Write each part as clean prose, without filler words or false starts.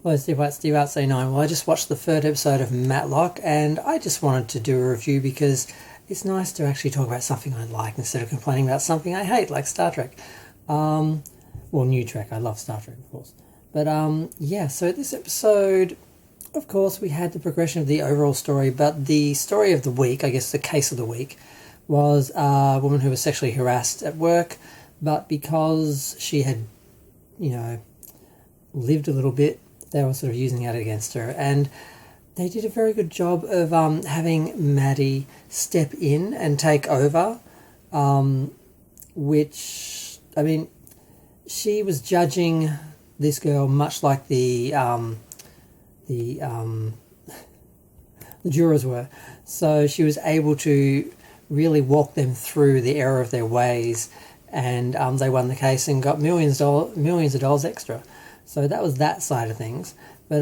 Hello, Steve Out 9. Well, I just watched the third episode of Matlock, and I just wanted to do a review because it's nice to actually talk about something I like instead of complaining about something I hate, like Star Trek. Well, new Trek. I love Star Trek, of course. But yeah, so this episode, of course, we had the progression of the overall story, but the story of the week, I guess the case of the week, was a woman who was sexually harassed at work, but because she had, lived a little bit, they were sort of using that against her. And they did a very good job of having Maddie step in and take over, which, I mean, she was judging this girl much like the jurors were. So she was able to really walk them through the error of their ways, and they won the case and got millions of dollars extra. So that was that side of things. But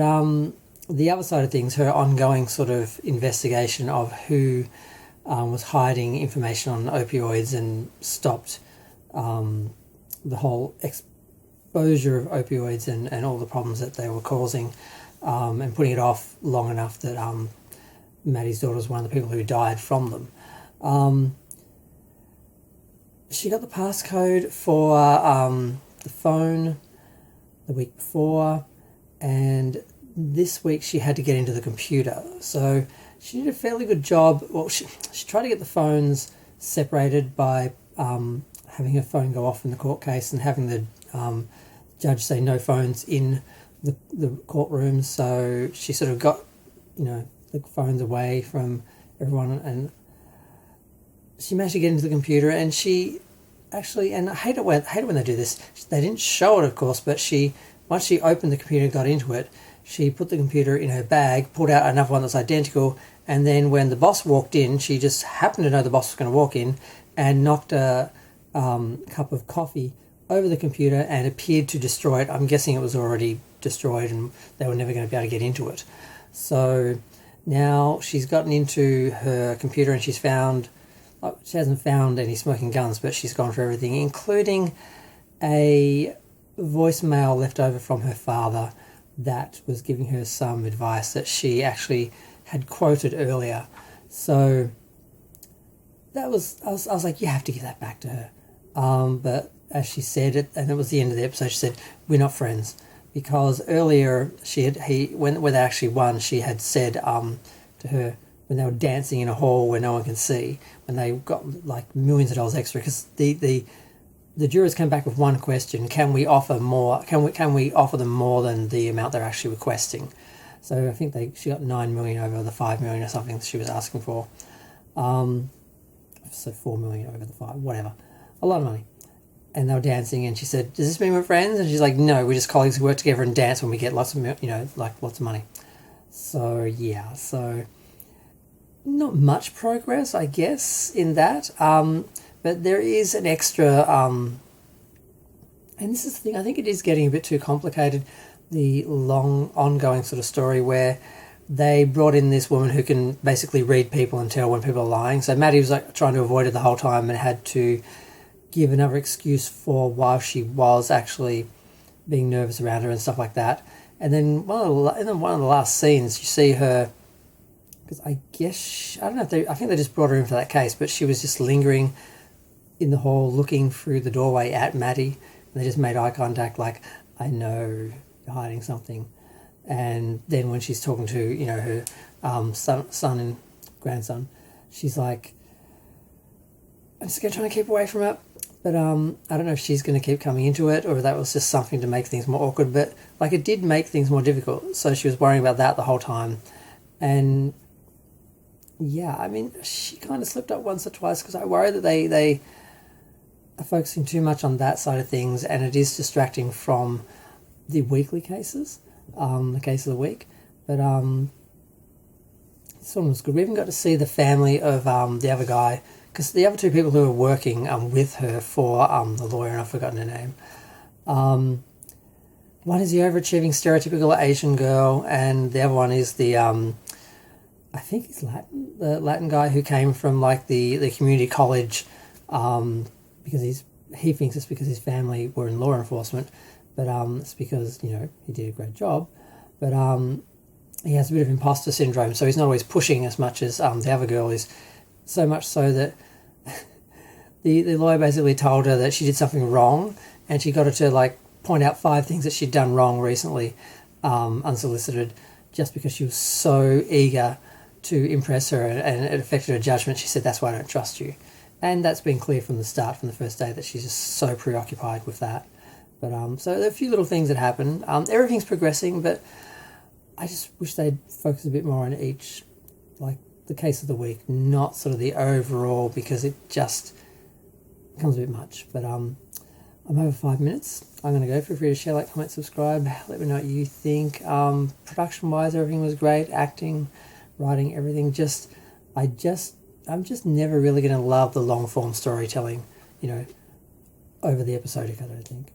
the other side of things, her ongoing sort of investigation of who was hiding information on opioids and stopped the whole exposure of opioids and all the problems that they were causing, and putting it off long enough that Maddie's daughter was one of the people who died from them. She got the passcode for the phone the week before, and this week she had to get into the computer. So she did a fairly good job. Well, she tried to get the phones separated by having her phone go off in the court case and having the judge say no phones in the courtroom. So she sort of got, the phones away from everyone, and she managed to get into the computer. And she actually, and I hate it when they do this. They didn't show it, of course, but once she opened the computer and got into it, she put the computer in her bag, pulled out another one that's identical, and then when the boss walked in, she just happened to know the boss was going to walk in and knocked a cup of coffee over the computer and appeared to destroy it. I'm guessing it was already destroyed and they were never going to be able to get into it. So now she's gotten into her computer and she hasn't found any smoking guns, but she's gone through everything, including a voicemail left over from her father that was giving her some advice that she actually had quoted earlier. So I was like, you have to give that back to her. But as she said it, and it was the end of the episode, she said, "We're not friends," because earlier when they actually won, she had said to her, when they were dancing in a hall where no one can see, when they got like millions of dollars extra, because the jurors came back with one question: can we offer more? Can we offer them more than the amount they're actually requesting? So I think she got $9 million over the $5 million or something she was asking for. So $4 million over the 5, whatever, a lot of money. And they were dancing, and she said, "Does this mean we're friends?" And she's like, "No, we're just colleagues who work together and dance when we get lots of lots of money." So yeah, so not much progress, I guess, in that. But there is an extra, and this is the thing, I think it is getting a bit too complicated, the long, ongoing sort of story where they brought in this woman who can basically read people and tell when people are lying. So Maddie was like trying to avoid it the whole time and had to give another excuse for why she was actually being nervous around her and stuff like that. And then one of the last scenes, you see her, because I think they just brought her in for that case, but she was just lingering in the hall looking through the doorway at Maddie, and they just made eye contact like, "I know you're hiding something." And then when she's talking to her son and grandson, she's like, "I'm just going to try and keep away from it." But I don't know if she's going to keep coming into it or if that was just something to make things more awkward, but like it did make things more difficult. So she was worrying about that the whole time. And yeah, I mean, she kind of slipped up once or twice because I worry that they are focusing too much on that side of things, and it is distracting from the weekly cases, the case of the week. But this one was good. We even got to see the family of the other guy, because the other two people who were working with her for the lawyer, and I've forgotten her name. One is the overachieving stereotypical Asian girl, and the other one is the I think he's Latin, the Latin guy who came from like the community college, because he thinks it's because his family were in law enforcement, but it's because he did a great job. but he has a bit of imposter syndrome, so he's not always pushing as much as the other girl is. So much so that the lawyer basically told her that she did something wrong, and she got her to like point out 5 things that she'd done wrong recently, unsolicited, just because she was so eager to impress her, and it affected her judgment. She said, "That's why I don't trust you." And that's been clear from the start, from the first day, that she's just so preoccupied with that. But so there are a few little things that happen. Everything's progressing, but I just wish they'd focus a bit more on each, like the case of the week, not sort of the overall, because it just becomes a bit much. But I'm over 5 minutes. I'm going to go. Feel free to share, like, comment, subscribe. Let me know what you think. Production-wise, everything was great. Acting, writing, everything. I'm just never really going to love the long-form storytelling, over the episodic, I don't think.